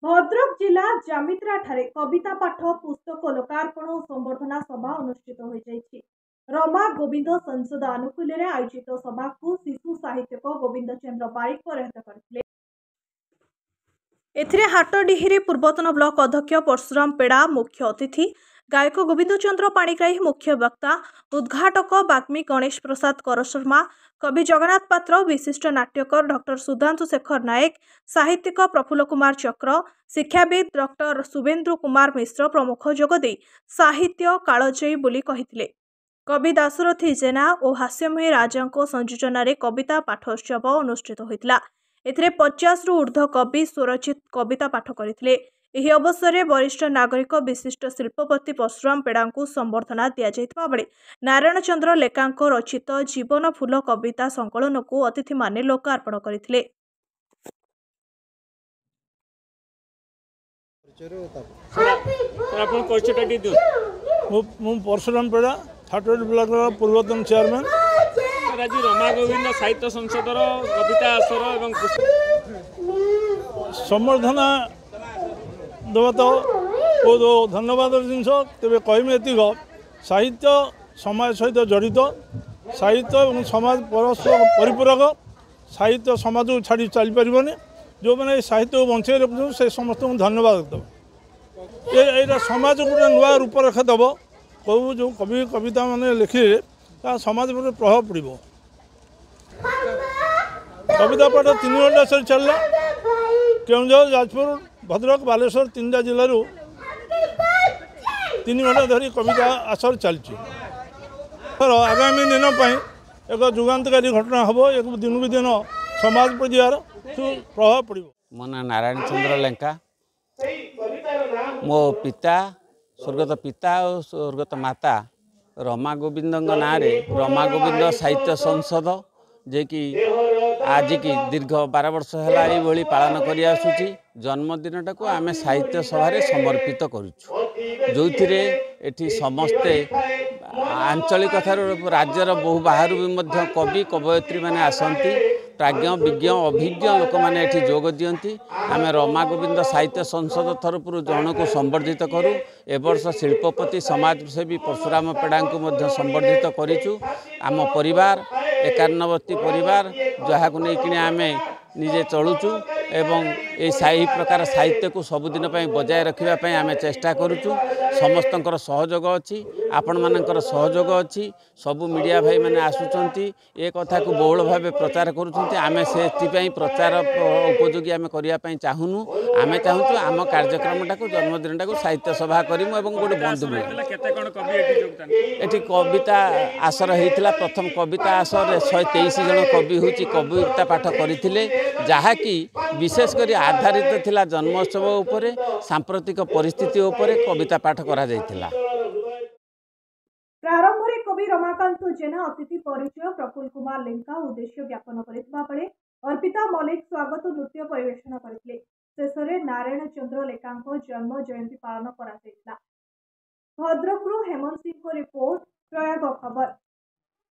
भद्रक जिला जामित्रा ठारे कविता पाठ पुस्तक लोकार्पण और संबर्धना सभा अनुष्ठित हो जाइछि। रमा गोविंद संसद आनुकूल्य रे आयोजित सभा को शिशु साहित्यक गोविंद चंद्र बारिक पौरोहित्य करथिले। एथिरे हाटडीहिरी पूर्वतन ब्लॉक अध्यक्ष परशुराम पेड़ा मुख्य अतिथि, गायक गोविंद चंद्र पाणिग्राही मुख्य वक्ता, उद्घाटक बाग्मी गणेश प्रसाद करशर्मा, कवि जगन्नाथ पात्र, विशिष्ट नाट्यकर डॉक्टर सुधांशु शेखर नायक, साहित्यिक प्रफुल्ल कुमार चक्र, शिक्षाविद डॉक्टर शुभेन्दु कुमार मिश्र प्रमुख जोगदे साहित्य कालजयी बोली कहिथिले। कवि दाशरथी जेना और हास्यमयी राजांको संयोजन रे कविता पाठोत्सव अनुष्ठित होइतिला। एथिरे 50 रु ऊर्ध्व कवि स्वरचित कविता पाठ करथिले। ଏହି ଅବସରରେ ବରିଷ୍ଠ ନାଗରିକ ବିଶିଷ୍ଟ ଶିଳ୍ପପତି ପରଶୁରାମ ପେଡ଼ାଙ୍କୁ ସମ୍ବର୍ଦ୍ଧନା ଦିଆଯାଇଥିବା ବେଳେ ନାରାୟଣ ଚନ୍ଦ୍ର ଲେକାଙ୍କ ରଚିତ ଜୀବନ ଫୁଲ କବିତା ସଂକଳନକୁ ଅତିଥିମାନେ ଲୋକାର୍ପଣ କରିଥିଲେ। परशुराम पेड़ा हाटोडी ब्लॉक पूर्वतन चेयरमैन। आज रमा गोविंद साहित्य संसद कविता आसर एवं सम्बर्धना देवा तो बहुत धन्यवाद जिनस तेरे कहमी एतिक साहित्य समाज सहित जड़ित साहित्य और समाज परस्पर परिपूरक साहित्य समाज को छाड़ी चली पारनी जो मैंने साहित्य को बंचाई रखुं से समस्त धन्यवाद देव। ये समाज गोटे नुआ रूपरेखा देव कहूँ जो कवि कविता मैंने लिखिले समाज पर प्रभाव पड़ो। कविता पाठ 3 घंटा से चलला केउझर जाजपुर भद्रक बालेश्वर 3टा जिलूर 3 घंटा धरी कविता आसर चलती। आगामी दिन एक जुगांतकारी घटना हम एक दिन दिन समाज पर यार प्रभाव पड़ो। मो ना नारायण चंद्र लेंका, मो पिता स्वर्गत पिता और स्वर्गत माता रमा गोविंद ना रमा गोविंद साहित्य संसद जे कि आज की दीर्घ 12 वर्ष है पालन कर आसुची। जन्मदिनटा को आम साहित्य सभा समर्पित करुछु जो एठी समस्ते आंचलिक राज्यर बहु बाहर भी कवि कवयित्री मैंने आसती प्राज्ञ विज्ञ अभिज्ञ लोक मैंने एठी जोग दियंती। आम रमा गोविंद साहित्य संसद तरफ जन को संबर्धित करूँ। ए वर्ष शिल्पपति समाजसेवी परशुराम पेड़ा को संबर्धित करूँ। आम परिवार 91 परिवार जहाँ को लेकिन आम निजे चलुचु एवं यही प्रकार साहित्य को सबुदिन बजाय रखापी आम चेष्टा करुचु। समस्तंकर सहयोग अच्छी आपण मानकर सहयोग अच्छी सबू मीडिया भाई मैंने आसुचंती ए कथा को बहुल भाव प्रचार करुचंती। आम से प्रचार उपयोगी आम करने चाहूनु। आम चाहूँ आम कार्यक्रमटा को जन्मदिनटा को साहित्य सभा करूँ और गोटे बंधु ये कविता आसर होता। प्रथम कविता आसर 123 जन कवि हूँ कविता पाठ करते जहाँकि विशेषकर आधारित थिला जन्मोत्सव उपरे सांप्रतिक परिस्थिति उपरे कविता पाठ करा जायतिला। प्रारंभ में कवि रमाकांत जेना अतिथि परिचय प्रफुल्ल कुमार लेंका उद्देश्य ज्ञापन करथिबा बेले अर्पिता मलिक स्वागत नृत्य परिवेषण करथिले। शेषरे नारायण चंद्र लेकांको जन्म जयंती पालन करा जायतिला। भद्रकरू हेमंत सिंह को रिपोर्ट प्रयाग खबर।